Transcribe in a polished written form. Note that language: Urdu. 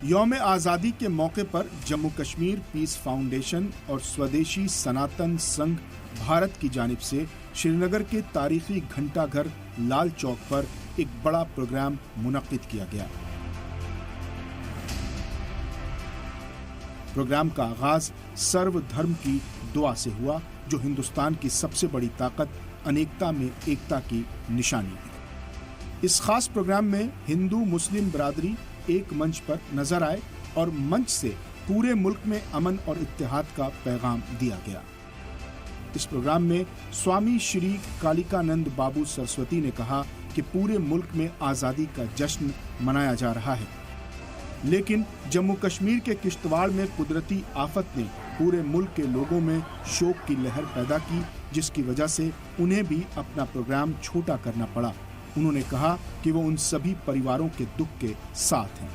یوم آزادی کے موقع پر جموں کشمیر پیس فاؤنڈیشن اور سودیشی سناتن سنگھ بھارت کی جانب سے شری نگر کے تاریخی گھنٹہ گھر لال چوک پر ایک بڑا پروگرام منعقد کیا گیا۔ پروگرام کا آغاز سرو دھرم کی دعا سے ہوا، جو ہندوستان کی سب سے بڑی طاقت انیکتا میں ایکتا کی نشانی ہے۔ اس خاص پروگرام میں ہندو مسلم برادری ایک منچ پر نظر آئے اور منچ سے پورے ملک میں امن اور اتحاد کا پیغام دیا گیا۔ اس پروگرام میں سوامی شری کالیکانند بابو سرسوتی نے کہا کہ پورے ملک میں آزادی کا جشن منایا جا رہا ہے، لیکن جموں کشمیر کے کشتواڑ میں قدرتی آفت نے پورے ملک کے لوگوں میں شوق کی لہر پیدا کی، جس کی وجہ سے انہیں بھی اپنا پروگرام چھوٹا کرنا پڑا۔ انہوں نے کہا کہ وہ ان سبھی پریواروں کے دکھ کے ساتھ ہیں۔